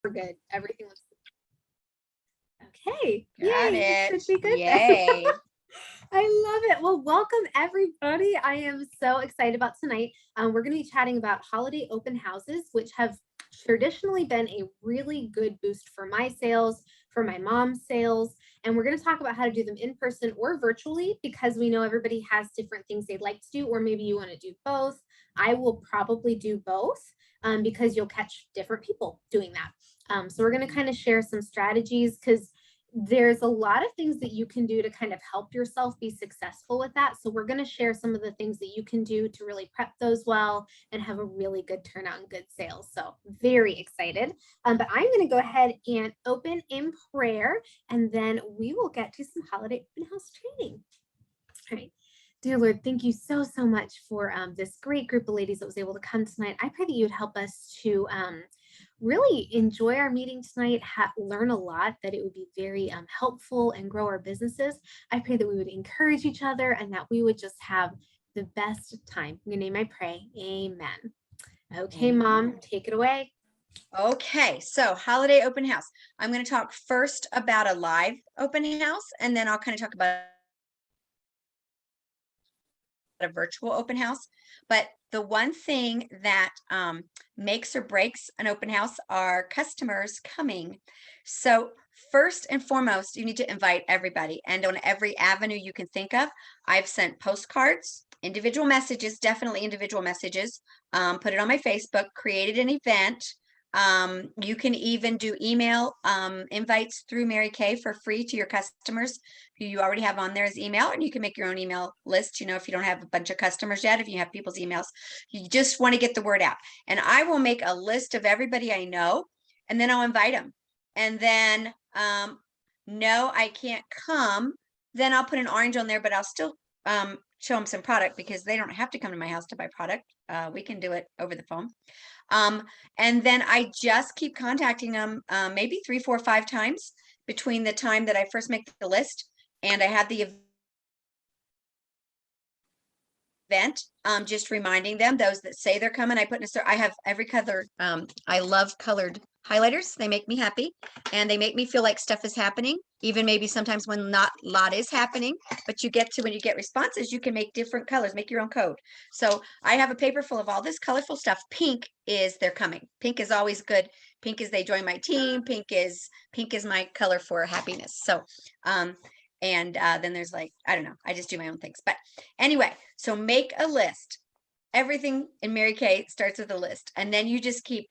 We're good. Everything looks okay. Got Yay. it. It should be good. Yay. I love it. Well, welcome everybody. I am so excited about tonight. We're going to be chatting about holiday open houses, which have traditionally been a really good boost for my sales, for my mom's sales. And we're going to talk about how to do them in person or virtually because we know everybody has different things they'd like to do, or maybe you want to do both. I will probably do both because you'll catch different people doing that. So we're going to kind of share some strategies because there's a lot of things that you can do to kind of help yourself be successful with that. So we're going to share some of the things that you can do to really prep those well and have a really good turnout and good sales. So very excited. But I'm going to go ahead and open in prayer, and then we will get to some holiday open house training. All right. Dear Lord, thank you so, so much for this great group of ladies that was able to come tonight. I pray that you would help us to really enjoy our meeting tonight, learn a lot, that it would be very helpful and grow our businesses. I pray that we would encourage each other and that we would just have the best time. In your name I pray, amen. Okay, Mom, take it away. Okay, so holiday open house. I'm going to talk first about a live open house, and then I'll kind of talk about a virtual open house. But the one thing that makes or breaks an open house are customers coming. So first and foremost, you need to invite everybody, and on every avenue you can think of. I've sent postcards, individual messages, definitely individual messages, put it on my Facebook, created an event. You can even do email invites through Mary Kay for free to your customers who you already have on there as email, and you can make your own email list. You know, if you don't have a bunch of customers yet, if you have people's emails, you just want to get the word out. And I will make a list of everybody I know, and then I'll invite them. And then no, I can't come. Then I'll put an orange on there, but I'll still show them some product because they don't have to come to my house to buy product. We can do it over the phone. And then I just keep contacting them maybe 3, 4, 5 times between the time that I first make the list and I have the event. Just reminding them, those that say they're coming, I put in I have every color. I love colored highlighters. They make me happy and they make me feel like stuff is happening, even maybe sometimes when not a lot is happening, but you get to, when you get responses, you can make different colors, make your own code. So I have a paper full of all this colorful stuff. Pink is they're coming. Pink is always good. Pink is they join my team. Pink is my color for happiness. So and then there's like, I don't know, I just do my own things. But anyway, so make a list. Everything in Mary Kay starts with a list, and then you just keep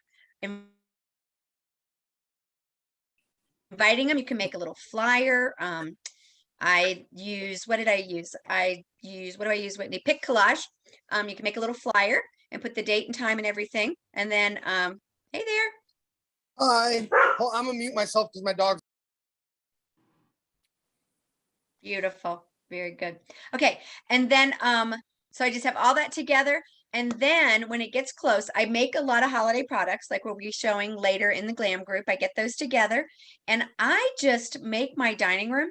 inviting them. You can make a little flyer. I use, what did I use? What do I use, Whitney? Pick collage. You can make a little flyer and put the date and time and everything. And then, hey there. Hi. Oh, I'm gonna mute myself because my dog's. Beautiful. Very good. Okay. And then, so I just have all that together. And then when it gets close, I make a lot of holiday products like we'll be showing later in the glam group. I get those together and I just make my dining room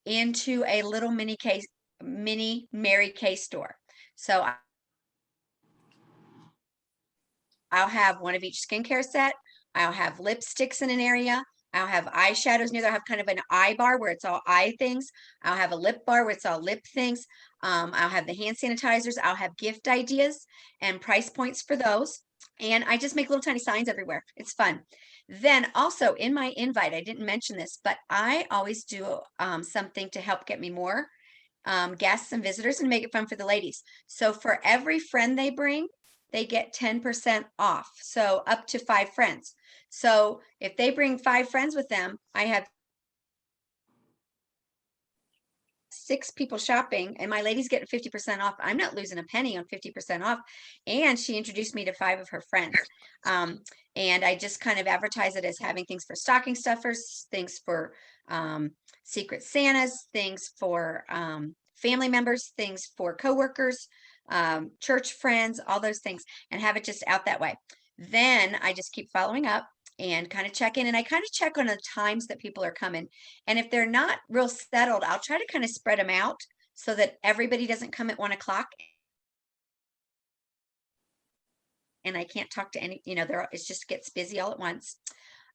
into a little mini Mary Kay store. So I'll have one of each skincare set. I'll have lipsticks in an area. I'll have eyeshadows near there. I'll have kind of an eye bar where it's all eye things. I'll have a lip bar where it's all lip things. I'll have the hand sanitizers. I'll have gift ideas and price points for those. And I just make little tiny signs everywhere. It's fun. Then also in my invite, I didn't mention this, but I always do something to help get me more guests and visitors and make it fun for the ladies. So for every friend they bring, they get 10% off. So up to 5 friends. So if they bring 5 friends with them, I have 6 people shopping and my lady's getting 50% off. I'm not losing a penny on 50% off. And she introduced me to 5 of her friends. And I just kind of advertise it as having things for stocking stuffers, things for Secret Santas, things for family members, things for coworkers, church friends, all those things, and have it just out that way. Then I just keep following up and kind of check in, and I kind of check on the times that people are coming. And if they're not real settled, I'll try to kind of spread them out so that everybody doesn't come at 1 o'clock. And I can't talk to any, you know, it just gets busy all at once.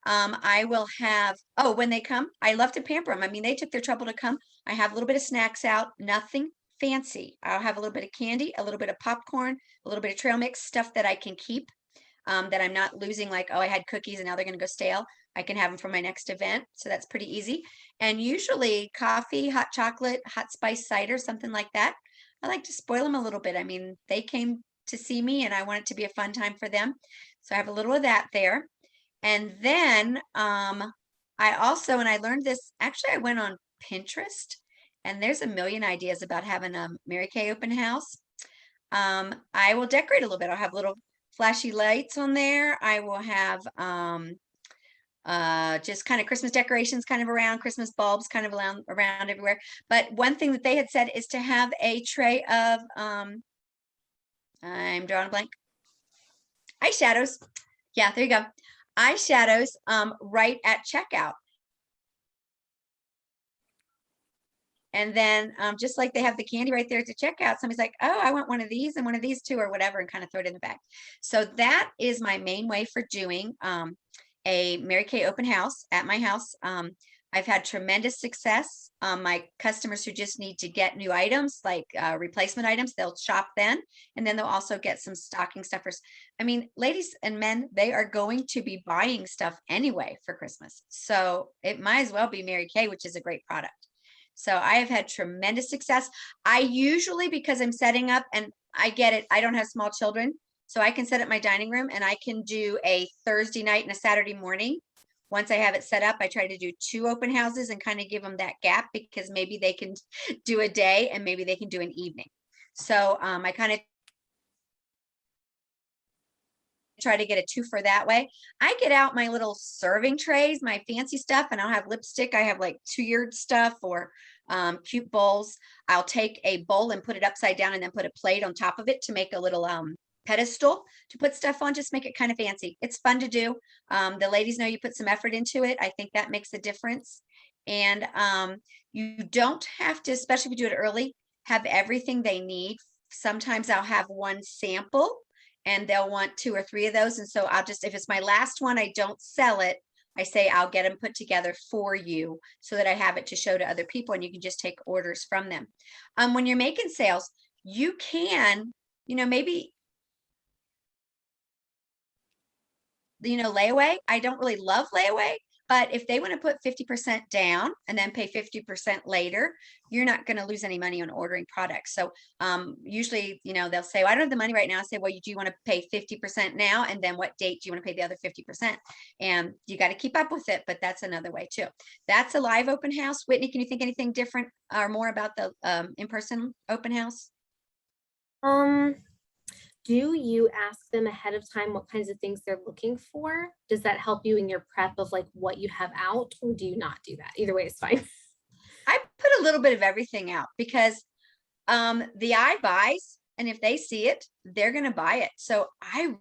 I will have, oh, when they come, I love to pamper them. I mean, they took their trouble to come. I have a little bit of snacks out, nothing fancy. I'll have a little bit of candy, a little bit of popcorn, a little bit of trail mix, stuff that I can keep, that I'm not losing, like, oh, I had cookies and now they're going to go stale. I can have them for my next event. So that's pretty easy. And usually coffee, hot chocolate, hot spice cider, something like that. I like to spoil them a little bit. I mean, they came to see me and I want it to be a fun time for them. So I have a little of that there. And then I also, and I learned this, actually I went on Pinterest and there's a million ideas about having a Mary Kay open house. I will decorate a little bit. I'll have little flashy lights on there. I will have just kind of Christmas decorations kind of around, Christmas bulbs kind of around everywhere. But one thing that they had said is to have a tray of I'm drawing a blank, eyeshadows. Yeah, there you go. Eyeshadows right at checkout. And then just like they have the candy right there to checkout, somebody's like, oh, I want one of these and one of these too, or whatever, and kind of throw it in the bag. So that is my main way for doing a Mary Kay open house at my house. I've had tremendous success. My customers who just need to get new items, like replacement items, they'll shop then, and then they'll also get some stocking stuffers. I mean, ladies and men, they are going to be buying stuff anyway for Christmas. So it might as well be Mary Kay, which is a great product. So I have had tremendous success. I usually, because I'm setting up, and I get it, I don't have small children, so I can set up my dining room and I can do a Thursday night and a Saturday morning. Once I have it set up, I try to do 2 open houses and kind of give them that gap, because maybe they can do a day and maybe they can do an evening. So I kind of try to get a 2 for that way. I get out my little serving trays, my fancy stuff, and I'll have lipstick. I have like 2-year stuff or cute bowls. I'll take a bowl and put it upside down and then put a plate on top of it to make a little pedestal to put stuff on, just make it kind of fancy. It's fun to do. The ladies know you put some effort into it. I think that makes a difference. And you don't have to, especially if you do it early, have everything they need. Sometimes I'll have one sample and they'll want 2 or 3 of those. And so I'll just, if it's my last one, I don't sell it. I say, I'll get them put together for you so that I have it to show to other people and you can just take orders from them. When you're making sales, you can, maybe, layaway. I don't really love layaway, but if they want to put 50% down and then pay 50% later, you're not going to lose any money on ordering products. So usually, they'll say, well, I don't have the money right now. I say, well, do you want to pay 50% now? And then what date do you want to pay the other 50%? And you got to keep up with it, but that's another way too. That's a live open house. Whitney, can you think anything different or more about the in-person open house? Do you ask them ahead of time what kinds of things they're looking for? Does that help you in your prep of like what you have out, or do you not do that? Either way is fine. I put a little bit of everything out because the eye buys, and if they see it, they're going to buy it. So I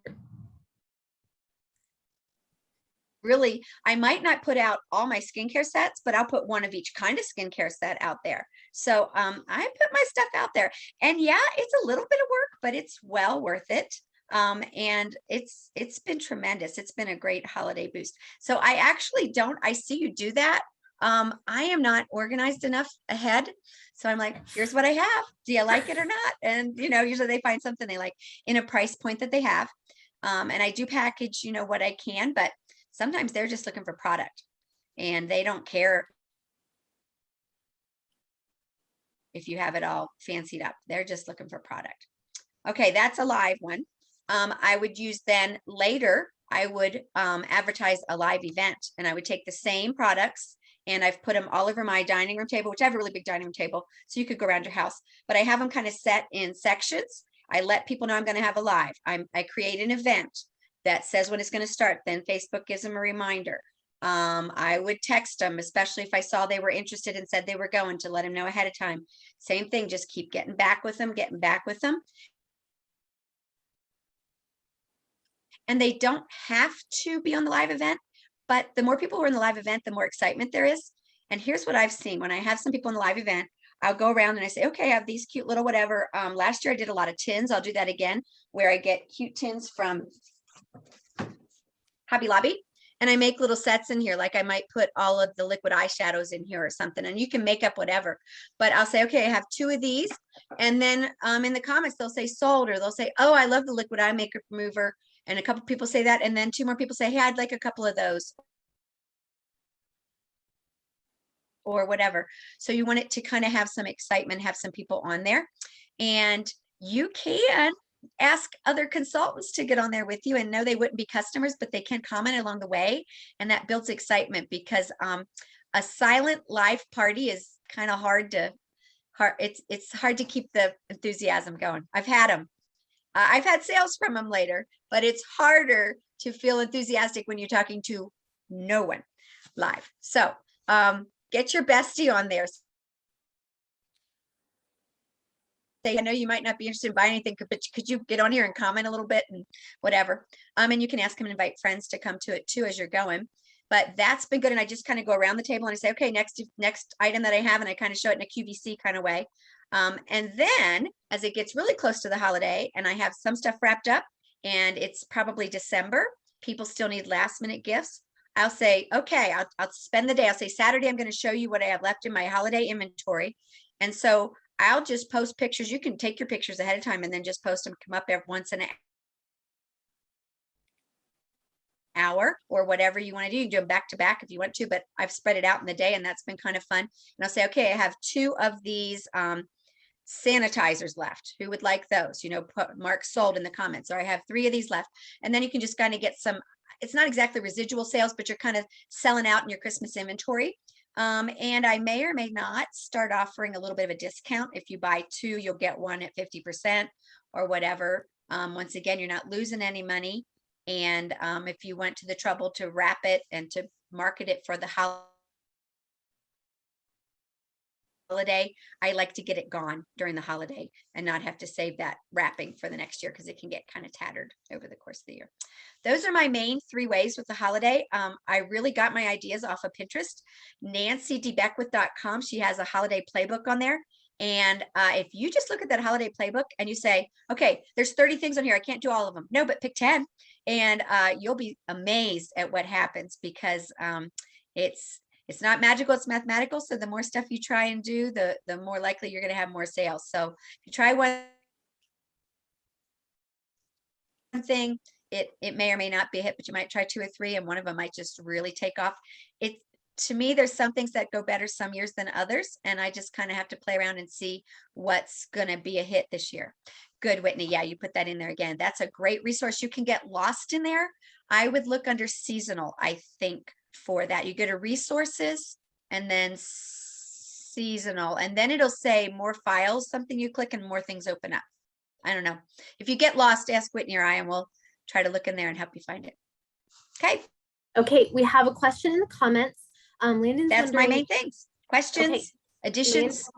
might not put out all my skincare sets, but I'll put one of each kind of skincare set out there. So I put my stuff out there, and yeah, it's a little bit of work, but it's well worth it. And it's been tremendous. It's been a great holiday boost. So I actually I see you do that. I am not organized enough ahead. So I'm like, here's what I have. Do you like it or not? And, usually they find something they like in a price point that they have. And I do package, what I can, but sometimes they're just looking for product and they don't care if you have it all fancied up. They're just looking for product. Okay, that's a live one. I would use then later, I would advertise a live event, and I would take the same products and I've put them all over my dining room table, which I have a really big dining room table, so you could go around your house, but I have them kind of set in sections. I let people know I'm going to have a live. I create an event that says when it's going to start. Then Facebook gives them a reminder. I would text them, especially if I saw they were interested and said they were going, to let them know ahead of time. Same thing, just keep getting back with them. And they don't have to be on the live event, but the more people who are in the live event, the more excitement there is. And here's what I've seen. When I have some people in the live event, I'll go around and I say, okay, I have these cute little whatever. Last year I did a lot of tins. I'll do that again, where I get cute tins from Hobby Lobby, And I make little sets in here, like I might put all of the liquid eyeshadows in here or something, and you can make up whatever. But I'll say, okay, I have 2 of these. And then in the comments, they'll say sold, or they'll say, oh, I love the liquid eye makeup remover. And a couple people say that. And then 2 more people say, hey, I'd like a couple of those. Or whatever. So you want it to kind of have some excitement, have some people on there. And you can ask other consultants to get on there with you, and no, they wouldn't be customers, but they can comment along the way. And that builds excitement, because a silent live party is kind of it's hard to keep the enthusiasm going. I've had them. I've had sales from them later, but it's harder to feel enthusiastic when you're talking to no one live. So get your bestie on there. Say, I know you might not be interested in buying anything, but could you get on here and comment a little bit and whatever? And you can ask them and invite friends to come to it too as you're going. But that's been good. And I just kind of go around the table and I say, okay, next item that I have, and I kind of show it in a QVC kind of way. And then as it gets really close to the holiday and I have some stuff wrapped up and it's probably December, people still need last minute gifts. I'll say, okay, I'll spend the day. I'll say Saturday, I'm going to show you what I have left in my holiday inventory. And so I'll just post pictures. You can take your pictures ahead of time and then just post them, come up every once in an hour or whatever you want to do. You can do them back to back if you want to, but I've spread it out in the day and that's been kind of fun. And I'll say, okay, I have 2 of these sanitizers left. Who would like those? You know, put mark sold in the comments, or I have 3 of these left. And then you can just kind of get some, it's not exactly residual sales, but you're kind of selling out in your Christmas inventory. And I may or may not start offering a little bit of a discount. If you buy 2, you'll get 1 at 50% or whatever. Once again, you're not losing any money. And if you went to the trouble to wrap it and to market it for the holiday, I like to get it gone during the holiday and not have to save that wrapping for the next year, because it can get kind of tattered over the course of the year. Those are my main 3 ways with the holiday. I really got my ideas off of Pinterest. NancyDBeckwith.com. She has a holiday playbook on there. And if you just look at that holiday playbook and you say, okay, there's 30 things on here, I can't do all of them. No, but pick 10. And you'll be amazed at what happens, because it's not magical, it's mathematical. So the more stuff you try and do, the more likely you're going to have more sales. So if you try one thing, it may or may not be a hit, but you might try 2 or 3, and one of them might just really take off. To me, there's some things that go better some years than others, and I just kind of have to play around and see what's going to be a hit this year. Good, Whitney. Yeah, you put that in there again. That's a great resource. You can get lost in there. I would look under seasonal, I think, for that. You go to resources and then seasonal, and then it'll say more files, something you click and more things open up. I don't know. If you get lost, ask Whitney or I, and we'll try to look in there and help you find it. Okay. Okay, we have a question in the comments. Landon's That's my wondering, main things. Questions, okay, additions.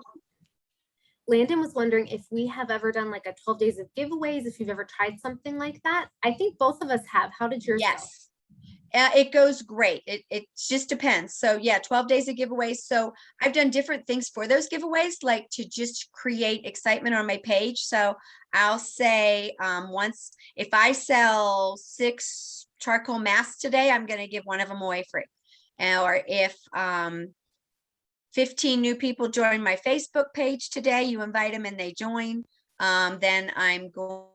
Landon was wondering if we have ever done like a 12 days of giveaways, if you've ever tried something like that. I think both of us have. How did yours go? Yes. It goes great. It just depends. So yeah, 12 days of giveaways. So I've done different things for those giveaways, like to just create excitement on my page. So I'll say once, if I sell 6 charcoal masks today, I'm going to give one of them away free. Or if 15 new people join my Facebook page today, you invite them and they join, then I'm going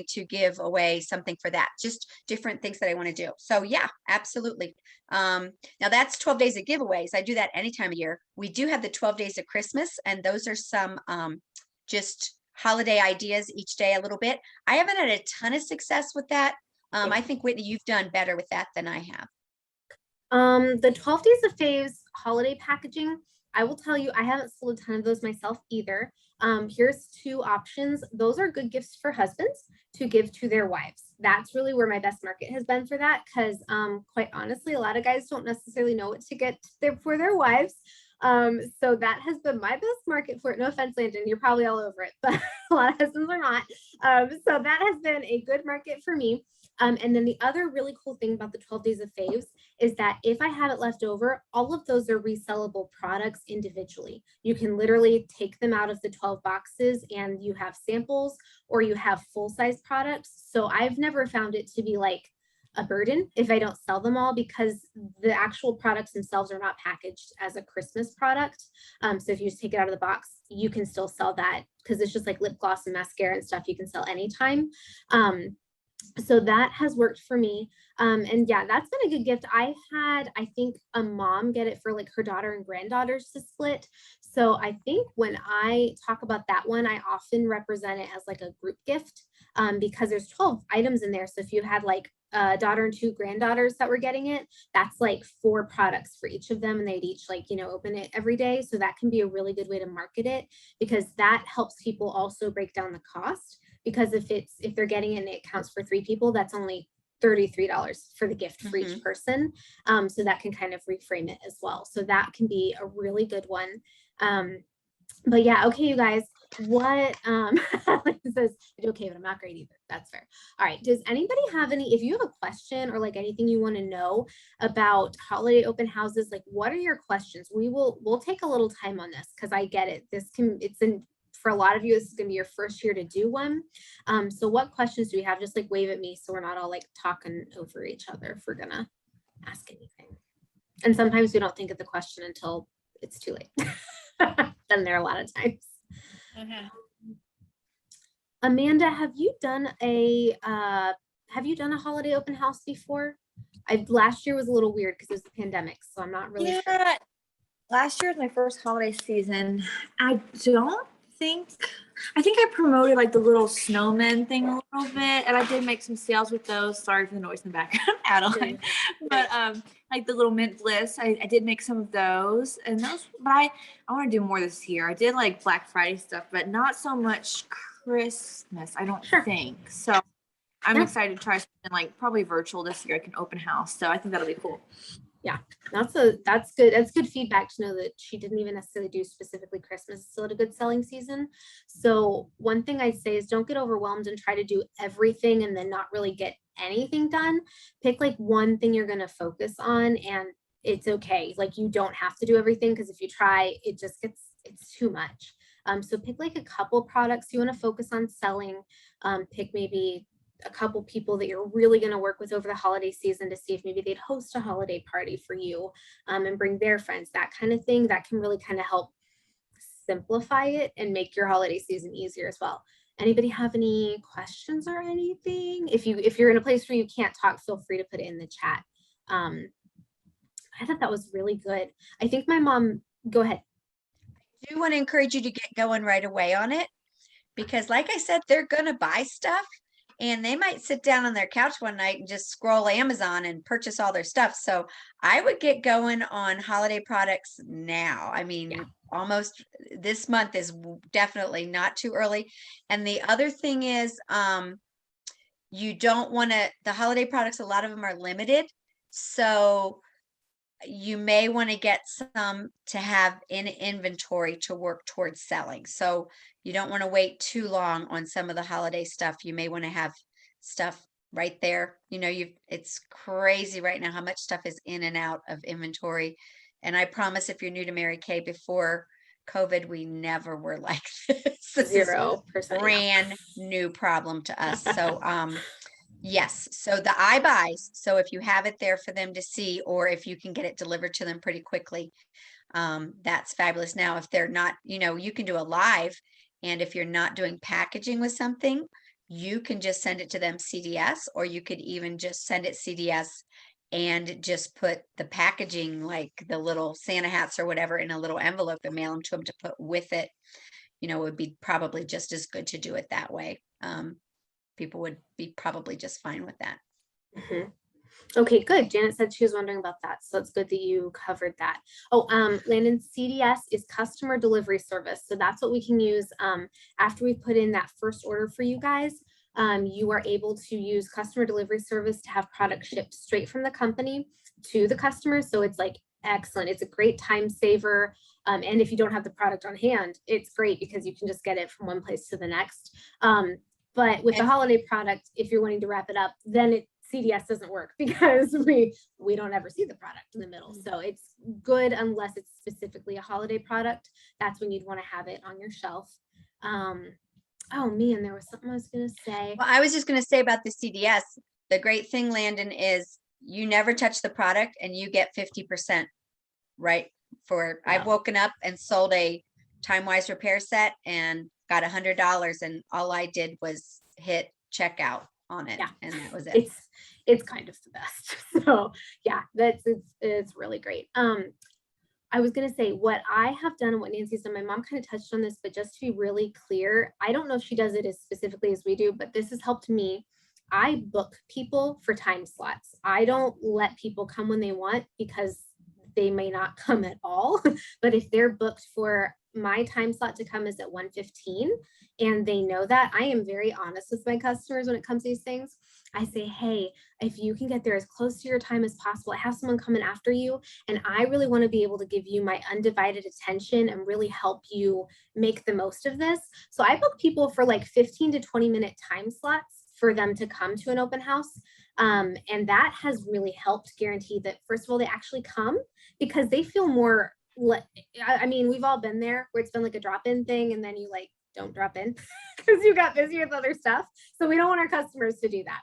to give away something for that. Just different things that I want to do. So yeah, absolutely. Now that's 12 days of giveaways. I do that any time of year. We do have the 12 days of Christmas, and those are some just holiday ideas each day a little bit. I haven't had a ton of success with that. I think, Whitney, you've done better with that than I have. The 12 days of faves holiday packaging, I will tell you, I haven't sold a ton of those myself either. Here's 2 options. Those are good gifts for husbands to give to their wives. That's really where my best market has been for that, because quite honestly, a lot of guys don't necessarily know what to get for their wives. So that has been my best market for it. No offense, Landon, you're probably all over it, but a lot of husbands are not. So that has been a good market for me. And then the other really cool thing about the 12 days of faves is that if I have it left over, all of those are resellable products individually. You can literally take them out of the 12 boxes and you have samples or you have full-size products. So I've never found it to be like a burden if I don't sell them all, because the actual products themselves are not packaged as a Christmas product. So if you just take it out of the box, you can still sell that because it's just like lip gloss and mascara and stuff you can sell anytime. So that has worked for me. And yeah, that's been a good gift. I've had, I think, a mom get it for like her daughter and granddaughters to split. So I think when I talk about that one, I often represent it as like a group gift, because there's 12 items in there. So if you had like a daughter and 2 granddaughters that were getting it, that's like 4 products for each of them. And they'd each like, open it every day. So that can be a really good way to market it, because that helps people also break down the cost. Because if they're getting it and it counts for 3 people, that's only $33 for the gift for each person. So that can kind of reframe it as well. So that can be a really good one. But yeah, okay, you guys, what says, okay, but I'm not great either. That's fair. All right. Does anybody have if you have a question or like anything you want to know about holiday open houses, like what are your questions? We'll take a little time on this because I get it. For a lot of you, this is going to be your first year to do one. So what questions do we have? Just like wave at me so we're not all like talking over each other if we're going to ask anything. And sometimes we don't think of the question until it's too late. Then there are a lot of times. Amanda, have you done a holiday open house before? Last year was a little weird because it was the pandemic, so I'm not really sure. Last year was my first holiday season. I think I promoted like the little snowman thing a little bit, and I did make some sales with those. Sorry for the noise in the background, Adeline. But like the little mint bliss, I did make some of those, and but I want to do more this year. I did like Black Friday stuff, but not so much Christmas, I don't think. So I'm excited to try something like probably virtual this year. I can open house, so I think that'll be cool. Yeah, that's good. That's good feedback to know that she didn't even necessarily do specifically Christmas. It's still a good selling season. So one thing I'd say is don't get overwhelmed and try to do everything and then not really get anything done. Pick like one thing you're going to focus on, and it's okay. Like you don't have to do everything, because if you try, it's too much. So pick like a couple products you want to focus on selling. Pick maybe a couple people that you're really going to work with over the holiday season to see if maybe they'd host a holiday party for you, and bring their friends, that kind of thing. That can really kind of help simplify it and make your holiday season easier as well. Anybody have any questions or anything? If you're in a place where you can't talk, feel free to put it in the chat. I thought that was really good. I think my mom, go ahead. I do want to encourage you to get going right away on it, because like I said, they're going to buy stuff. And they might sit down on their couch one night and just scroll Amazon and purchase all their stuff. So I would get going on holiday products now. I mean, almost this month is definitely not too early. And the other thing is, you don't want to, the holiday products, a lot of them are limited. So you may want to get some to have in inventory to work towards selling. So you don't want to wait too long on some of the holiday stuff. You may want to have stuff right there. It's crazy right now how much stuff is in and out of inventory. And I promise, if you're new to Mary Kay, before COVID, we never were like this. This 0%. is a brand new problem to us. So, yes. So the iBuys. So if you have it there for them to see, or if you can get it delivered to them pretty quickly, that's fabulous. Now, if they're not, you can do a live, and if you're not doing packaging with something, you can just send it to them CDS, or you could even just send it CDS and just put the packaging, like the little Santa hats or whatever, in a little envelope and mail them to them to put with it. It would be probably just as good to do it that way. People would be probably just fine with that. Mm-hmm. Okay, good. Janet said she was wondering about that. So it's good that you covered that. Oh, Landon, CDS is customer delivery service. So that's what we can use after we put in that first order for you guys. You are able to use customer delivery service to have product shipped straight from the company to the customer. So it's like excellent. It's a great time saver. And if you don't have the product on hand, it's great because you can just get it from one place to the next. But with the And- holiday product, if you're wanting to wrap it up, then CDS doesn't work because we don't ever see the product in the middle. So it's good unless it's specifically a holiday product. That's when you'd want to have it on your shelf. Oh man, there was something I was gonna say. Well, I was just going to say about the CDS, the great thing, Landon, is you never touch the product and you get 50%, right? I've woken up and sold a time-wise repair set and got $100, and all I did was hit checkout on it. Yeah. And that was it. It's kind of the best. So yeah, it's really great. I was going to say what I have done and what Nancy's done, my mom kind of touched on this, but just to be really clear, I don't know if she does it as specifically as we do, but this has helped me. I book people for time slots. I don't let people come when they want because they may not come at all. But if they're booked for my time slot to come is at 1:15 and they know that, I am very honest with my customers when it comes to these things. I say, hey, if you can get there as close to your time as possible, I have someone coming after you. And I really want to be able to give you my undivided attention and really help you make the most of this. So I book people for like 15 to 20-minute time slots for them to come to an open house. And that has really helped guarantee that, first of all, they actually come because they feel more, I mean, we've all been there where it's been like a drop-in thing and then you like don't drop in because you got busy with other stuff. So we don't want our customers to do that.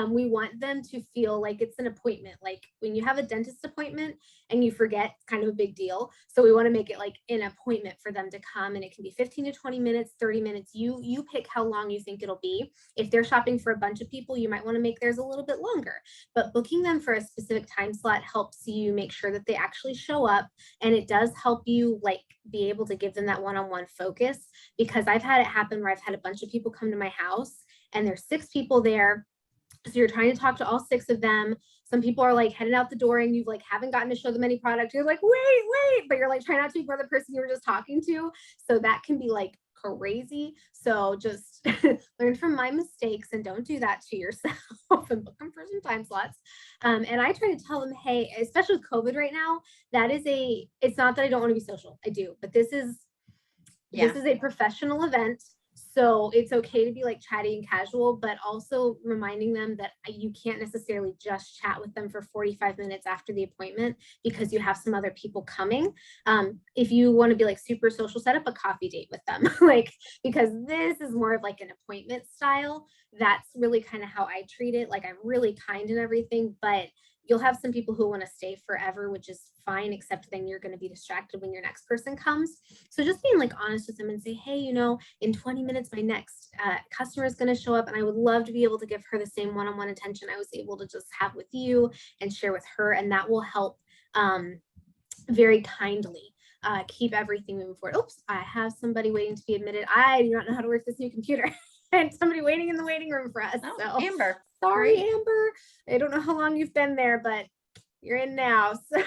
We want them to feel like it's an appointment. Like when you have a dentist appointment and you forget, it's kind of a big deal. So we want to make it like an appointment for them to come, and it can be 15 to 20 minutes, 30 minutes. You pick how long you think it'll be. If they're shopping for a bunch of people, you might want to make theirs a little bit longer, but booking them for a specific time slot helps you make sure that they actually show up. And it does help you like be able to give them that one-on-one focus, because I've had it happen where I've had a bunch of people come to my house and there's 6 people there. So you're trying to talk to all 6 of them. Some people are like heading out the door and you like haven't gotten to show them any product. You're like, wait, but you're like trying not to ignore the person you were just talking to. So that can be like crazy. So just learn from my mistakes and don't do that to yourself and book them for some time slots. And I try to tell them, hey, especially with COVID right now, it's not that I don't want to be social. I do, but this is a professional event. So it's okay to be like chatty and casual, but also reminding them that you can't necessarily just chat with them for 45 minutes after the appointment because you have some other people coming. If you want to be like super social, set up a coffee date with them, like, because this is more of like an appointment style. That's really kind of how I treat it. Like I'm really kind and everything, but you'll have some people who want to stay forever, which is fine, except then you're going to be distracted when your next person comes. So just being like honest with them and say, hey, in 20 minutes, my next customer is going to show up and I would love to be able to give her the same one-on-one attention I was able to just have with you and share with her. And that will help very kindly keep everything moving forward. Oops, I have somebody waiting to be admitted. I do not know how to work this new computer. And somebody waiting in the waiting room for us. Oh, So Amber. sorry, Amber. I don't know how long you've been there, but you're in now. So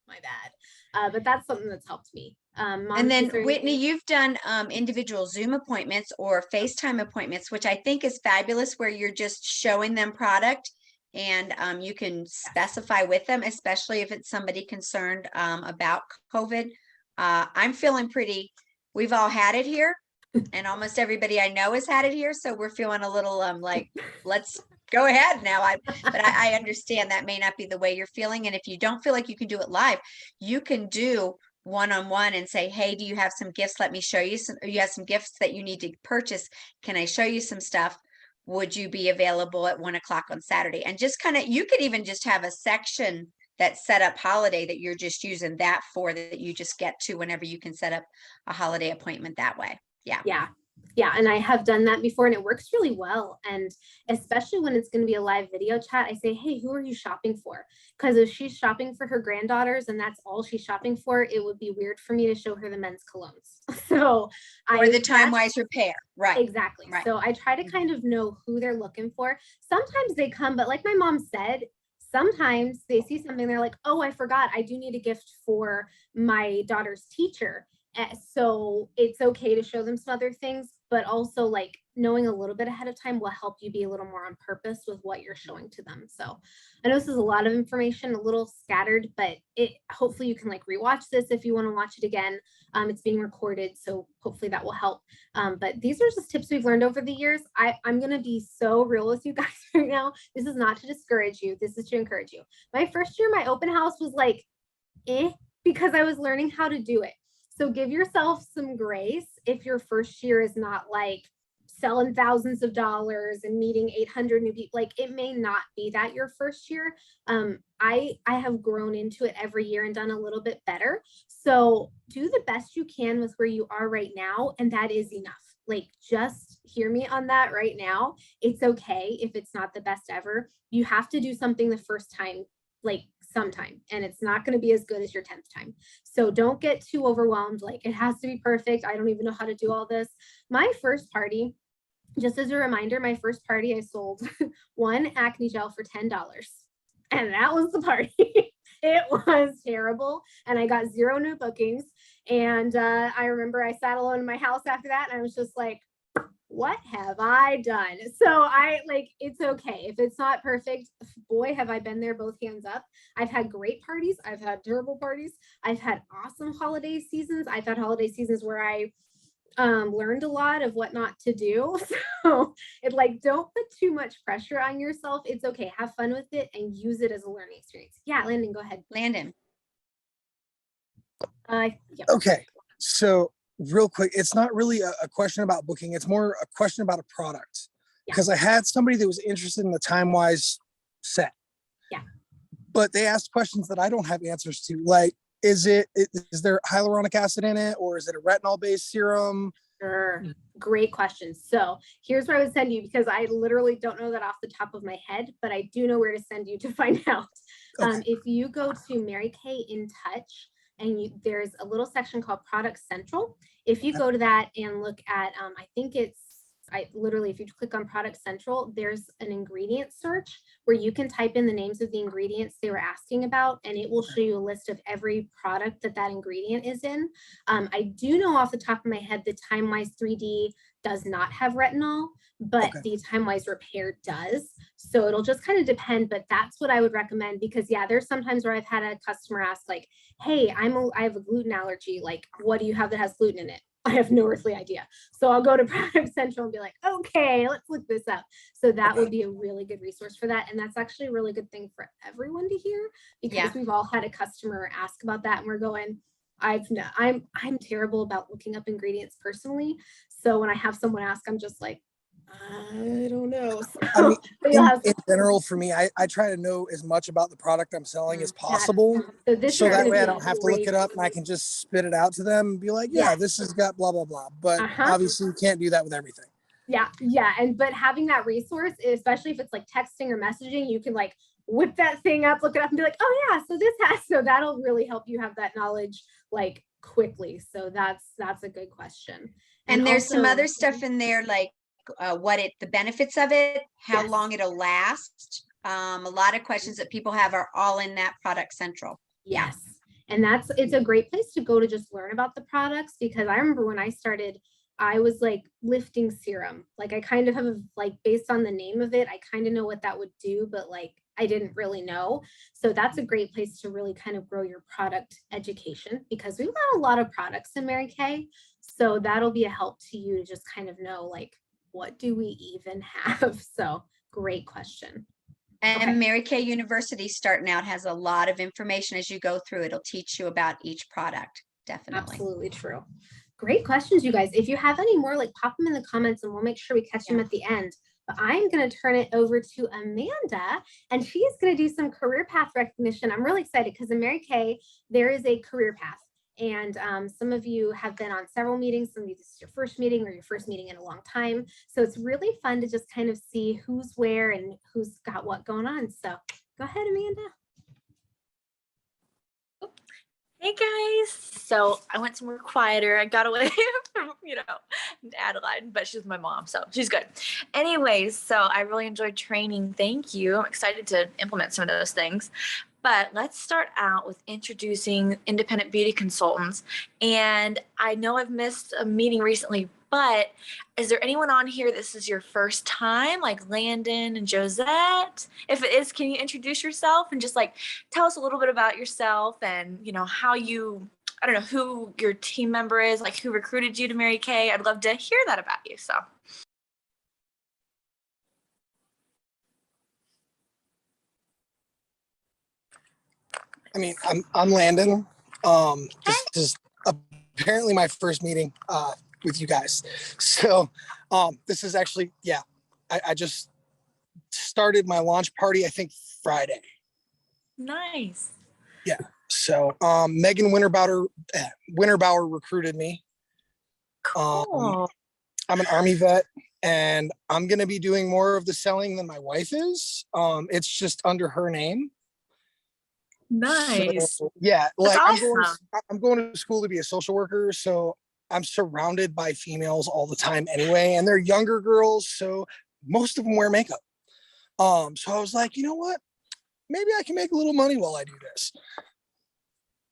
my bad. But that's something that's helped me. And then Whitney, you've done individual Zoom appointments or FaceTime appointments, which I think is fabulous, where you're just showing them product and you can specify with them, especially if it's somebody concerned about COVID. I'm feeling we've all had it here. And almost everybody I know has had it here. So we're feeling a little like, let's go ahead now. But I understand that may not be the way you're feeling. And if you don't feel like you can do it live, you can do one-on-one and say, hey, do you have some gifts? Let me show you some, or you have some gifts that you need to purchase. Can I show you some stuff? Would you be available at 1 o'clock on Saturday? And just kind of, you could even just have a section that's set up holiday that you're just using that for, that you just get to whenever you can set up a holiday appointment that way. Yeah. And I have done that before and it works really well. And especially when it's going to be a live video chat, I say, hey, who are you shopping for? Because if she's shopping for her granddaughters and that's all she's shopping for, it would be weird for me to show her the men's colognes. So or the time-wise repair. Right. Exactly. Right. So I try to kind of know who they're looking for. Sometimes they come, but like my mom said, sometimes they see something, they're like, oh, I forgot, I do need a gift for my daughter's teacher. So it's okay to show them some other things, but also like knowing a little bit ahead of time will help you be a little more on purpose with what you're showing to them. So I know this is a lot of information, a little scattered, but hopefully you can like rewatch this if you want to watch it again. It's being recorded, so hopefully that will help. But these are just tips we've learned over the years. I'm going to be so real with you guys right now. This is not to discourage you. This is to encourage you. My first year, my open house was like, because I was learning how to do it. So give yourself some grace if your first year is not like selling thousands of dollars and meeting 800 new people. Like, it may not be that your first year. I have grown into it every year and done a little bit better. So do the best you can with where you are right now, and that is enough. Like, just hear me on that right now. It's okay if it's not the best ever. You have to do something the first time, like sometime, and it's not going to be as good as your 10th time. So don't get too overwhelmed. Like, it has to be perfect. I don't even know how to do all this. My first party, just as a reminder, my first party, I sold one acne gel for $10. And that was the party. It was terrible. And I got 0 new bookings. And I remember I sat alone in my house after that. And I was just like, what have I done? So it's okay. If it's not perfect, boy, have I been there, both hands up. I've had great parties. I've had terrible parties. I've had awesome holiday seasons. I've had holiday seasons where I learned a lot of what not to do. So don't put too much pressure on yourself. It's okay. Have fun with it and use it as a learning experience. Yeah, Landon, go ahead. Landon. Yeah. Okay. So real quick, it's not really a question about booking. It's more a question about a product. Because I had somebody that was interested in the Time-Wise set. Yeah. But they asked questions that I don't have answers to. Like, is there hyaluronic acid in it, or is it a retinol-based serum? Sure. Great question. So here's where I would send you, because I literally don't know that off the top of my head, but I do know where to send you to find out. Okay. If you go to Mary Kay In Touch, and there's a little section called Product Central. If you go to that and look at, if you click on Product Central, there's an ingredient search where you can type in the names of the ingredients they were asking about, and it will show you a list of every product that ingredient is in. I do know off the top of my head, the Time-Wise 3D does not have retinol, but the Time-Wise Repair does. So it'll just kind of depend, but that's what I would recommend, because there's sometimes where I've had a customer ask like, hey, I have a gluten allergy. Like, what do you have that has gluten in it? I have no earthly idea. So I'll go to Product Central and be like, okay, let's look this up. So that would be a really good resource for that. And that's actually a really good thing for everyone to hear, because we've all had a customer ask about that, and we're going, I'm terrible about looking up ingredients personally. So when I have someone ask, I'm just like, I don't know. So, I mean, in general, for me, I try to know as much about the product I'm selling as possible. So that way I don't have to look it up, and I can just spit it out to them and be like, yeah, this has got blah, blah, blah. But obviously you can't do that with everything. Yeah. But having that resource, especially if it's like texting or messaging, you can like whip that thing up, look it up, and be like, oh yeah, so that'll really help you have that knowledge like quickly. So that's a good question. And there's also some other stuff in there, like the benefits of it, how long it'll last. A lot of questions that people have are all in that Product Central. Yes. And it's a great place to go to just learn about the products, because I remember when I started, I was like lifting serum. Like, I kind of have based on the name of it, I kind of know what that would do, but like I didn't really know. So that's a great place to really kind of grow your product education, because we've got a lot of products in Mary Kay. So that'll be a help to you to just kind of know, like, what do we even have? So great question. And Mary Kay University starting out has a lot of information as you go through. It'll teach you about each product. Definitely. Absolutely true. Great questions, you guys. If you have any more, like, pop them in the comments and we'll make sure we catch them at the end. But I'm going to turn it over to Amanda, and she is going to do some career path recognition. I'm really excited because in Mary Kay, there is a career path. And some of you have been on several meetings. Some of you, this is your first meeting or your first meeting in a long time. So it's really fun to just kind of see who's where and who's got what going on. So go ahead, Amanda. Hey guys, so I went somewhere quieter. I got away from, Adeline, but she's my mom, so she's good. Anyways, so I really enjoyed training. Thank you. I'm excited to implement some of those things. But let's start out with introducing independent beauty consultants. And I know I've missed a meeting recently, but is there anyone on here this is your first time, like Landon and Josette? If it is, can you introduce yourself and just like tell us a little bit about yourself and, you know, how you, I don't know, who your team member is, like who recruited you to Mary Kay. I'd love to hear that about you. So. I mean, I'm Landon. This is apparently my first meeting with you guys. So this is actually, I just started my launch party, I think Friday. Nice. Yeah. So Megan Winterbauer recruited me. Cool. I'm an Army vet, and I'm going to be doing more of the selling than my wife is. It's just under her name. Nice. So, yeah, like awesome. I'm going to school to be a social worker, so I'm surrounded by females all the time anyway, and they're younger girls, so most of them wear makeup. So I was like, you know what? Maybe I can make a little money while I do this.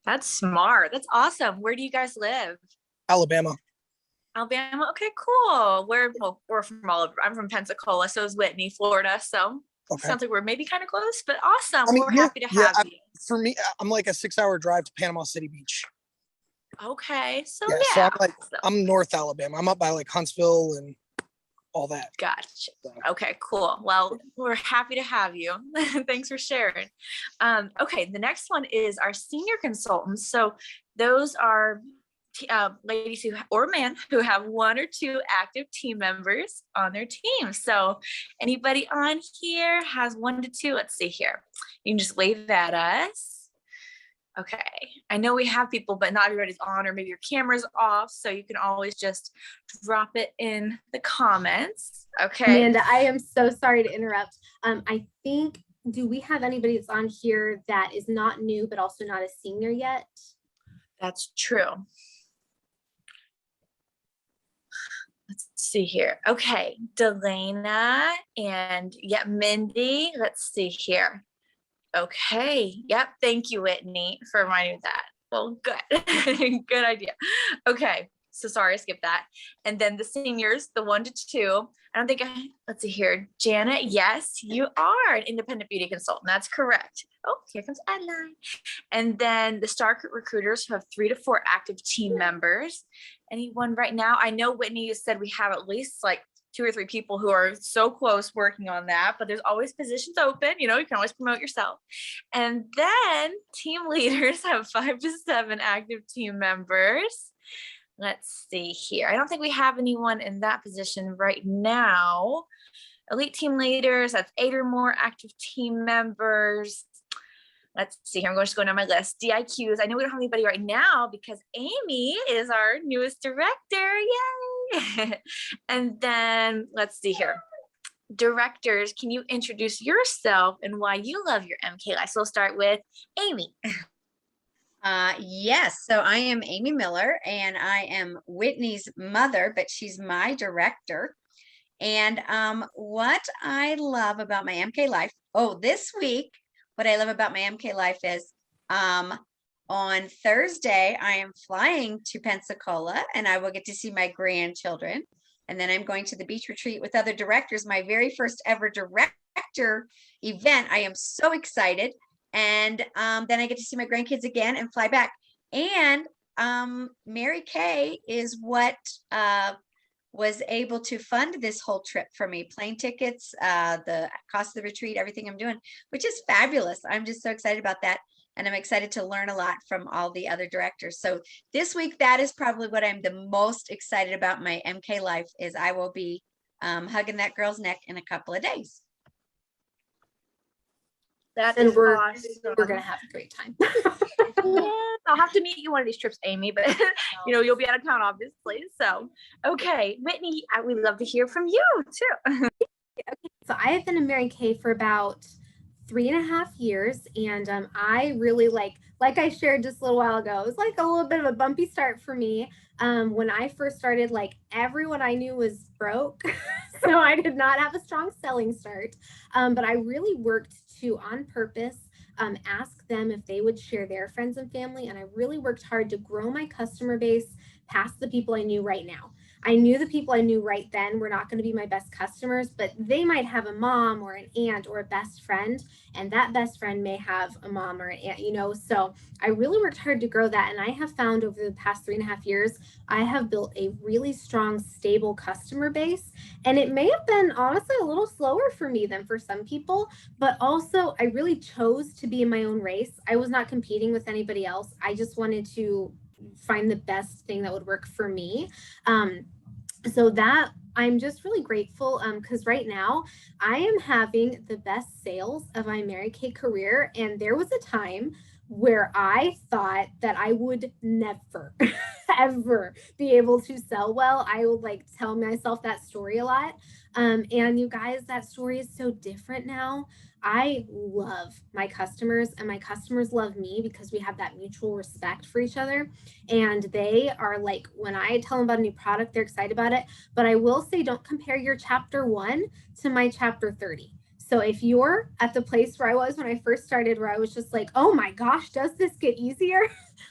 That's smart. That's awesome. Where do you guys live? Alabama. Alabama. Okay, cool. We're from all over. I'm from Pensacola, so is Whitney, Florida. So sounds like we're maybe kind of close, but awesome. I mean, we're happy to have you. For me, I'm like a 6-hour drive to Panama City Beach. Okay, so So I'm North Alabama. I'm up by like Huntsville and all that. Gotcha. So. Okay, cool. Well, we're happy to have you. Thanks for sharing. Okay, the next one is our senior consultants. So those are ladies or men who have 1 or 2 active team members on their team. So anybody on here has 1 to 2? Let's see here. You can just wave at us. Okay. I know we have people, but not everybody's on, or maybe your camera's off. So you can always just drop it in the comments. Okay. Amanda, I am so sorry to interrupt. I think, do we have anybody that's on here that is not new, but also not a senior yet? That's true. Let's see here. Okay, Delana and Mindy. Let's see here. Okay. Yep. Thank you, Whitney, for reminding me that. Well, good. Good idea. Okay. So sorry, I skipped that. And then the seniors, the 1 to 2. I don't think let's see here. Janet, yes, you are an independent beauty consultant. That's correct. Oh, here comes Adeline. And then the star recruiters who have 3 to 4 active team members. Anyone right now? I know Whitney said we have at least like 2 or 3 people who are so close working on that, but there's always positions open. You know, you can always promote yourself. And then team leaders have 5 to 7 active team members. Let's see here. I don't think we have anyone in that position right now. Elite team leaders, that's 8 or more active team members. Let's see here. I'm just going down my list. DIQs. I know we don't have anybody right now because Amy is our newest director. Yay! And then let's see here. Directors, can you introduce yourself and why you love your MK Life? So we'll start with Amy. Yes. So I am Amy Miller, and I am Whitney's mother, but she's my director. And what I love about my MK Life, this week, what I love about my MK Life is on Thursday, I am flying to Pensacola, and I will get to see my grandchildren. And then I'm going to the beach retreat with other directors, my very first ever director event. I am so excited. And then I get to see my grandkids again and fly back. And Mary Kay is what was able to fund this whole trip for me. Plane tickets, the cost of the retreat, everything I'm doing, which is fabulous. I'm just so excited about that. And I'm excited to learn a lot from all the other directors. So this week, that is probably what I'm the most excited about my MK Life is I will be hugging that girl's neck in a couple of days. That is awesome. We're gonna have a great time. Yeah, I'll have to meet you one of these trips, Amy, but you know, you'll be out of town, obviously. So, okay, Whitney, we'd love to hear from you too. Okay, so I have been in Mary Kay for about 3.5 years, and I really like I shared just a little while ago, it was like a little bit of a bumpy start for me. When I first started, like everyone I knew was broke, so I did not have a strong selling start. But I really worked to, on purpose, ask them if they would share their friends and family. And I really worked hard to grow my customer base past the people I knew right now. I knew the people I knew right then were not going to be my best customers, but they might have a mom or an aunt or a best friend, and that best friend may have a mom or an aunt, you know. So I really worked hard to grow that. And I have found over the past 3.5 years, I have built a really strong, stable customer base. And it may have been honestly a little slower for me than for some people, but also I really chose to be in my own race. I was not competing with anybody else. I just wanted to find the best thing that would work for me. So that I'm just really grateful because right now I am having the best sales of my Mary Kay career. And there was a time where I thought that I would never, ever be able to sell well. I would like tell myself that story a lot. And you guys, that story is so different now. I love my customers and my customers love me because we have that mutual respect for each other. And they are like, when I tell them about a new product, they're excited about it. But I will say, don't compare your chapter 1 to my chapter 30. So if you're at the place where I was when I first started, where I was just like, oh my gosh, does this get easier?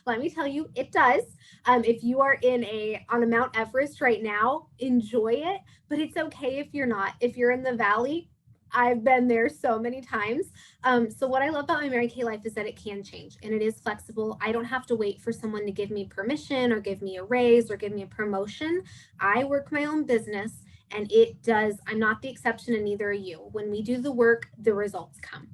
Let me tell you, it does. If you are on a Mount Everest right now, enjoy it, but it's okay if you're not. If you're in the valley, I've been there so many times. So what I love about my Mary Kay life is that it can change and it is flexible. I don't have to wait for someone to give me permission or give me a raise or give me a promotion. I work my own business and it does. I'm not the exception and neither are you. When we do the work, the results come.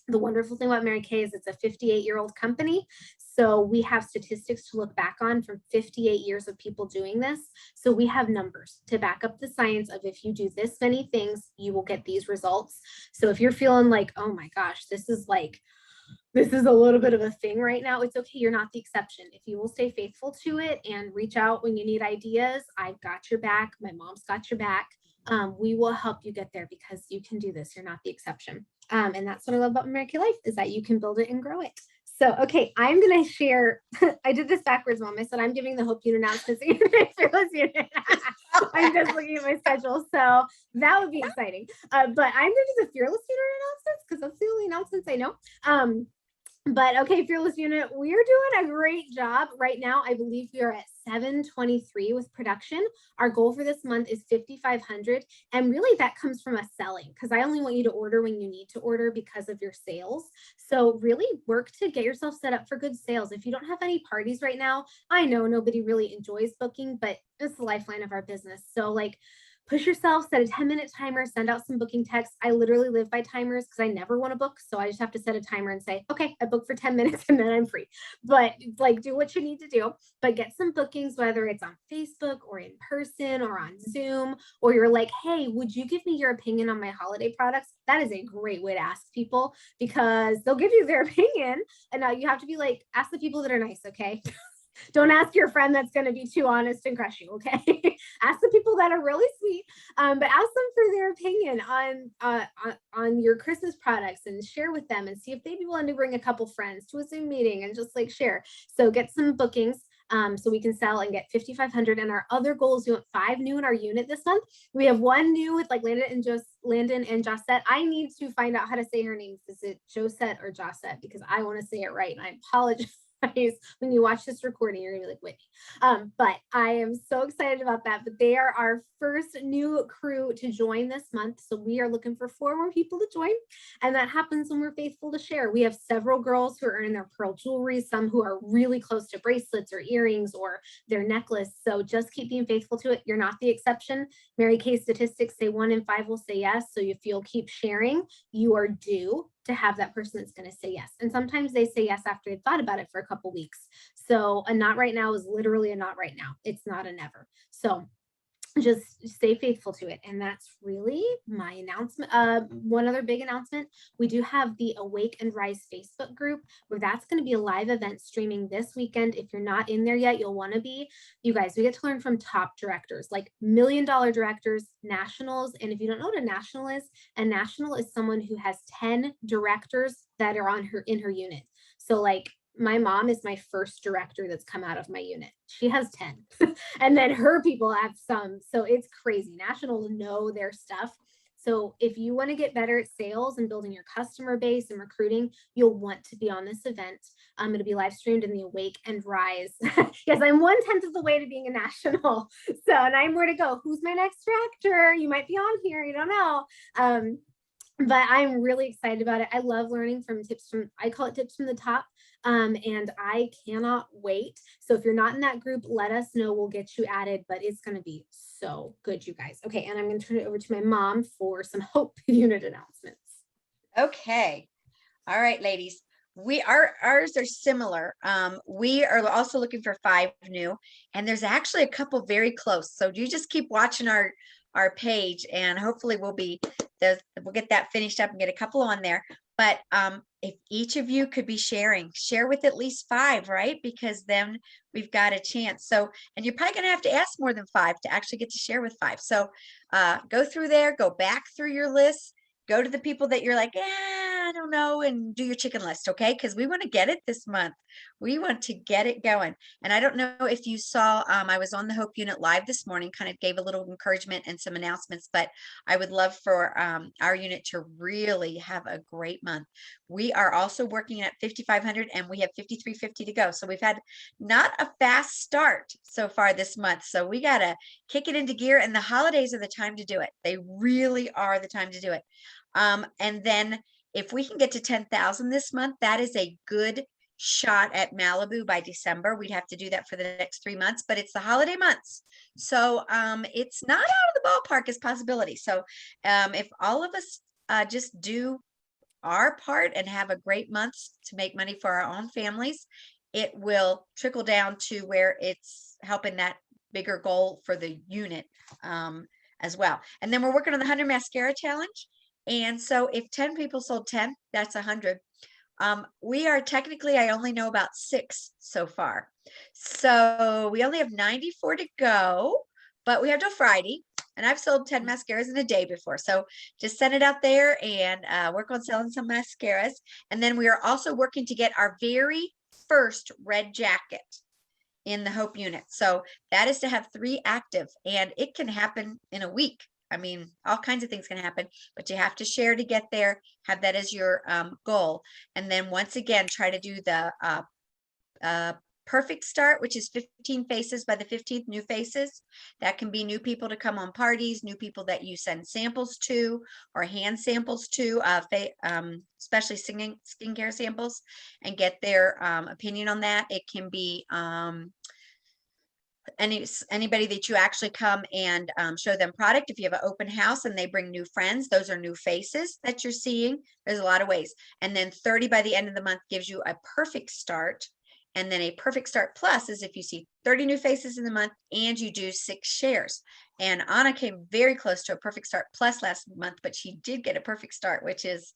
The wonderful thing about Mary Kay is it's a 58-year-old company. So we have statistics to look back on from 58 years of people doing this. So we have numbers to back up the science of if you do this many things, you will get these results. So if you're feeling like, oh my gosh, this is a little bit of a thing right now, it's okay. You're not the exception. If you will stay faithful to it and reach out when you need ideas, I've got your back. My mom's got your back. We will help you get there because you can do this. You're not the exception. And that's what I love about Mary Kay Life is that you can build it and grow it. So, okay, I'm going to share. I did this backwards, Mom. I said I'm giving the Hope Unit announcements. Fearless Unit. I'm just looking at my schedule. So that would be exciting. But I'm going to do the Fearless Unit announcements because that's the only announcements I know. But okay, Fearless Unit, we're doing a great job right now. I believe we are at 723 with production. Our goal for this month is 5,500. And really that comes from us selling because I only want you to order when you need to order because of your sales. So really work to get yourself set up for good sales. If you don't have any parties right now, I know nobody really enjoys booking, but it's the lifeline of our business. So like, push yourself, set a 10-minute timer, send out some booking texts. I literally live by timers because I never want to book. So I just have to set a timer and say, okay, I booked for 10 minutes and then I'm free. But like, do what you need to do, but get some bookings, whether it's on Facebook or in person or on Zoom, or you're like, hey, would you give me your opinion on my holiday products? That is a great way to ask people because they'll give you their opinion. And now you have to be like, ask the people that are nice, okay? Don't ask your friend that's going to be too honest and crush you, okay? Ask the people that are really sweet, but ask them for their opinion on your Christmas products and share with them and see if they'd be willing to bring a couple friends to a Zoom meeting and just like share. So get some bookings so we can sell and get 5,500. And our other goal is we want 5 new in our unit this month. We have 1 new with like Landon and Josette. I need to find out how to say her names. Is it Josette or Josette? Because I want to say it right and I apologize. When you watch this recording, you're gonna be like Whitney. But I am so excited about that. But they are our first new crew to join this month. So we are looking for 4 more people to join. And that happens when we're faithful to share. We have several girls who are earning their pearl jewelry, some who are really close to bracelets or earrings or their necklace. So just keep being faithful to it. You're not the exception. Mary Kay statistics say 1 in 5 will say yes. So if you'll keep sharing, you are due to have that person that's going to say yes. And sometimes they say yes after they've thought about it for a couple weeks. So a not right now is literally a not right now. It's not a never. So just stay faithful to it. And that's really my announcement. One other big announcement, we do have the Awake and Rise Facebook group where that's going to be a live event streaming this weekend. If you're not in there yet, you'll want to be. You guys, we get to learn from top directors, like $1 million directors, nationals. And if you don't know what a national is someone who has 10 directors that are in her unit. So like my mom is my first director that's come out of my unit. She has 10 and then her people have some. So it's crazy. Nationals know their stuff. So if you want to get better at sales and building your customer base and recruiting, you'll want to be on this event. I'm going to be live streamed in the Awake and Rise. Yes, I'm 1/10 of the way to being a national. So, and I'm where to go. Who's my next director? You might be on here. You don't know. But I'm really excited about it. I love learning from I call it tips from the top. And I cannot wait. So if you're not in that group, let us know. We'll get you added, but it's going to be so good, you guys. Okay. And I'm going to turn it over to my mom for some Hope unit announcements. Okay. All right, ladies. Ours are similar. We are also looking for 5 new, and there's actually a couple very close. So you just keep watching our page, and hopefully we'll get that finished up and get a couple on there. But if each of you could be share with at least 5, right? Because then we've got a chance. So, and you're probably going to have to ask more than 5 to actually get to share with 5. So go through there, go back through your list, go to the people that you're like, I don't know, and do your chicken list, okay? Because we want to get it this month. We want to get it going. And I don't know if you saw, I was on the Hope Unit Live this morning, kind of gave a little encouragement and some announcements, but I would love for our unit to really have a great month. We are also working at 5,500 and we have 5,350 to go. So we've had not a fast start so far this month. So we got to kick it into gear, and the holidays are the time to do it. They really are the time to do it. And then if we can get to 10,000 this month, that is a good shot at Malibu by December. We'd have to do that for the next 3 months, but it's the holiday months. So it's not out of the ballpark as possibility. So if all of us just do our part and have a great month to make money for our own families, it will trickle down to where it's helping that bigger goal for the unit as well. And then we're working on the 100 mascara challenge. And so if 10 people sold 10, that's 100. We are technically, I only know about 6 so far. So we only have 94 to go, but we have till Friday. And I've sold 10 mascaras in a day before. So just send it out there and work on selling some mascaras. And then we are also working to get our very first red jacket in the Hope unit. So that is to have 3 active, and it can happen in a week. I mean, all kinds of things can happen, but you have to share to get there, have that as your goal. And then once again, try to do the perfect start, which is 15 faces by the 15th, new faces. That can be new people to come on parties, new people that you send samples to or hand samples to, especially skincare samples, and get their opinion on that. It can be anybody that you actually come and show them product. If you have an open house and they bring new friends, those are new faces that you're seeing. There's a lot of ways. And then 30 by the end of the month gives you a perfect start. And then a perfect start plus is if you see 30 new faces in the month and you do 6 shares. And Anna came very close to a perfect start plus last month, but she did get a perfect start, which is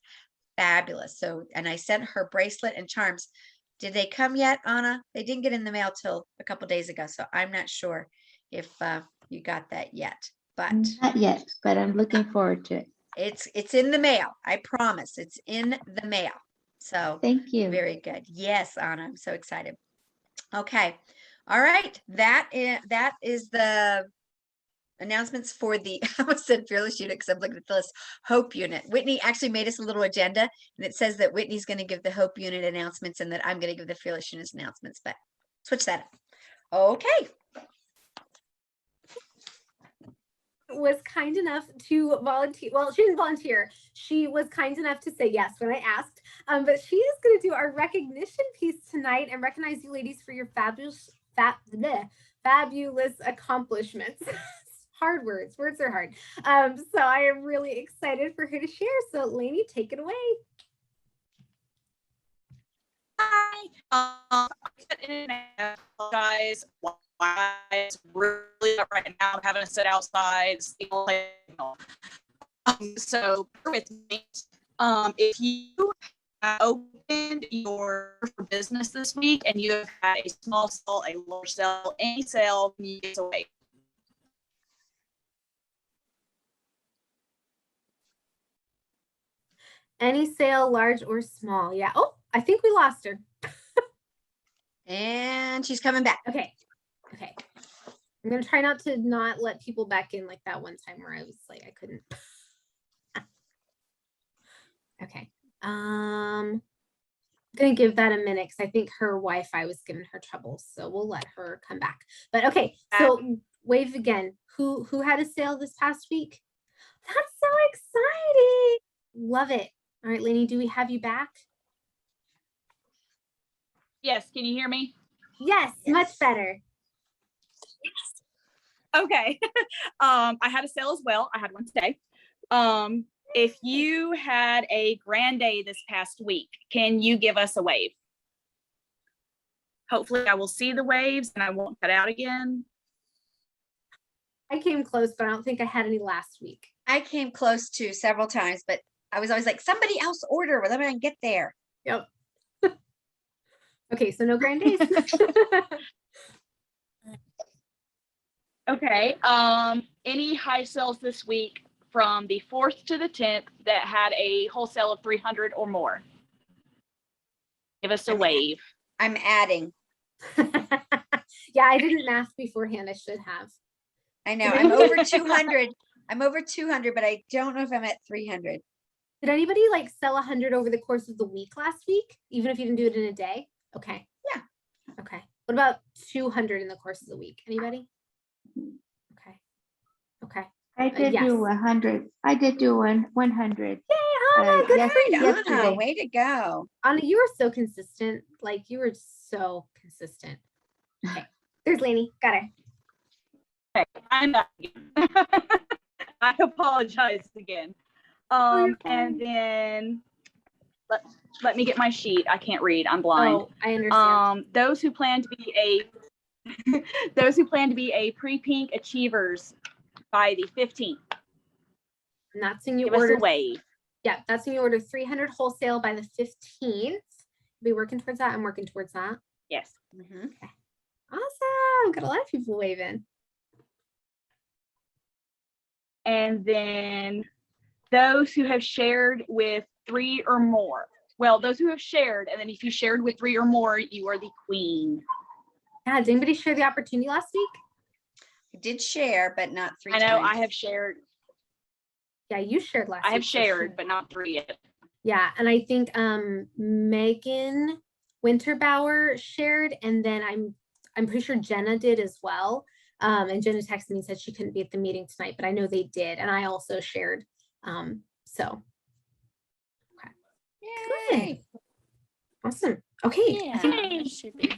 fabulous. So, and I sent her bracelet and charms. Did they come yet, Anna? They didn't get in the mail till a couple days ago, so I'm not sure if you got that yet. But not yet, but I'm looking forward to it. It's in the mail. I promise. It's in the mail. So thank you. Very good. Yes, Anna. I'm so excited. Okay. All right. That is the announcements for the, I almost said fearless unit because I'm looking at the list, Hope unit. Whitney actually made us a little agenda, and it says that Whitney's going to give the Hope unit announcements and that I'm going to give the fearless unit announcements, but switch that up. Okay. Was kind enough to volunteer. Well, she didn't volunteer. She was kind enough to say yes when I asked. But she is going to do our recognition piece tonight and recognize you ladies for your fabulous accomplishments. Hard words. Words are hard. So I am really excited for her to share. So Lainey, take it away. Hi. I apologize. It's really up right now. I'm having to sit outside. So bear with me. If you have opened your business this week and you have had a small sale, a large sale, any sale, you get away. Any sale, large or small. Yeah. Oh, I think we lost her. And she's coming back. Okay. Okay. I'm going to try not to not let people back in like that one time where I was like, I couldn't. Okay. I'm gonna give that a minute because I think her Wi-Fi was giving her trouble. So we'll let her come back. But okay, so wave again. Who had a sale this past week? That's so exciting. Love it. All right, Lainey, do we have you back? Yes, can you hear me? Yes, much better. Okay. I had a sale as well. I had one today. If you had a grand day this past week, can you give us a wave? Hopefully I will see the waves and I won't cut out again. I came close, but I don't think I had any last week. I came close to several times, but I was always like, somebody else order, let me get there. Yep. Okay, so no grand days. Okay. Any high sales this week from the 4th to the 10th that had a wholesale of 300 or more? Give us a wave. I'm adding. Yeah, I didn't math beforehand. I should have. I know. I'm over 200. I'm over 200, but I don't know if I'm at 300. Did anybody like sell 100 over the course of the week last week? Even if you didn't do it in a day? Okay. Yeah. Okay. What about 200 in the course of the week? Anybody? Okay. Okay. I did do 100. I did do 100. Yay, Anna, good for you. Anna, way to go. Anna, you were so consistent. Like you were so consistent. Okay. There's Lainey. Got her. Okay, I'm back again. I apologize again. And then let me get my sheet. I can't read. I'm blind. Oh, I understand. Those who plan to be a pre-pink achievers by the 15th. And that's when you Give order us a wave. Yeah, that's when you order 300 wholesale by the 15th. Be working towards that. I'm working towards that. Yes. Okay. Awesome. Got a lot of people waving. And then those who have shared with 3 or more. Well, those who have shared, and then if you shared with 3 or more, you are the queen. Yeah, did anybody share the opportunity last week? I did share, but not 3 I know times. I have shared. Yeah, you shared last week. I have shared, but not 3 yet. Yeah, and I think Megan Winterbauer shared, and then I'm pretty sure Jenna did as well. And Jenna texted me and said she couldn't be at the meeting tonight, but I know they did, and I also shared. So Yay. good. Awesome. Okay. Yeah, it should be.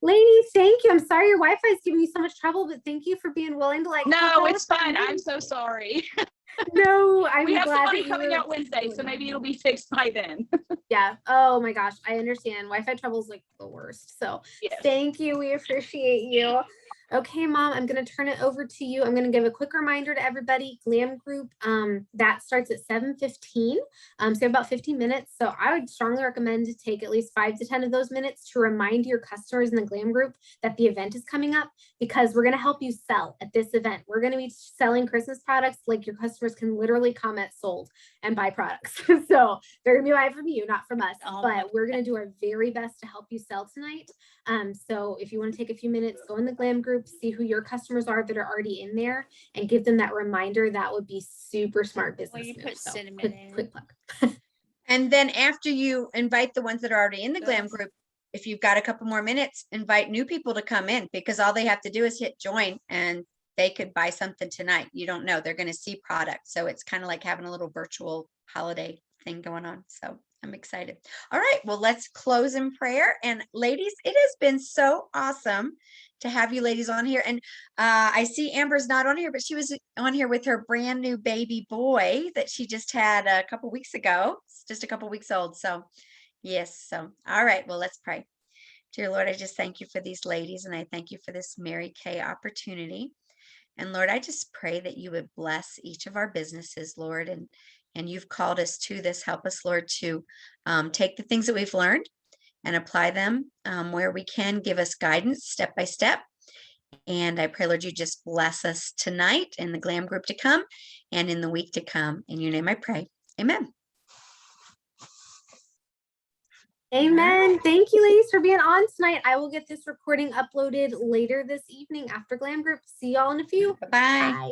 Lainey, thank you. I'm sorry your Wi-Fi is giving you so much trouble, but thank you for being willing to like. No, it's fine. I'm so sorry. No, I'm we have glad somebody that coming out Wednesday, so maybe it'll be fixed by then. Yeah. Oh my gosh, I understand. Wi-Fi trouble is like the worst. So yes. Thank you. We appreciate you. Okay, Mom, I'm going to turn it over to you. I'm going to give a quick reminder to everybody. Glam Group, that starts at 7:15. So you have about 15 minutes. So I would strongly recommend to take at least 5 to 10 of those minutes to remind your customers in the Glam Group that the event is coming up, because we're going to help you sell at this event. We're going to be selling Christmas products. Like your customers can literally comment sold and buy products. So they're going to be buying from you, not from us, but we're going to do our very best to help you sell tonight. So if you want to take a few minutes, go in the Glam Group, see who your customers are that are already in there and give them that reminder. That would be super smart business. Well, you put so cinnamon in. quick plug. And then after you invite the ones that are already in the Glam Group, if you've got a couple more minutes, invite new people to come in, because all they have to do is hit join and they could buy something tonight. You don't know, they're going to see product. So it's kind of like having a little virtual holiday thing going on. So I'm excited. All right, well, let's close in prayer. And ladies, it has been so awesome to have you ladies on here. And I see Amber's not on here, but she was on here with her brand new baby boy that she just had a couple weeks ago. It's just a couple weeks old. So yes. So, all right, well, let's pray. Dear Lord, I just thank you for these ladies, and I thank you for this Mary Kay opportunity. And Lord, I just pray that you would bless each of our businesses, Lord, and you've called us to this. Help us, Lord, to take the things that we've learned and apply them where we can. Give us guidance step by step. And I pray, Lord, you just bless us tonight in the Glam Group to come and in the week to come. In your name I pray. Amen. Amen. Thank you, ladies, for being on tonight. I will get this recording uploaded later this evening after Glam Group. See y'all in a few. Bye-bye. Bye.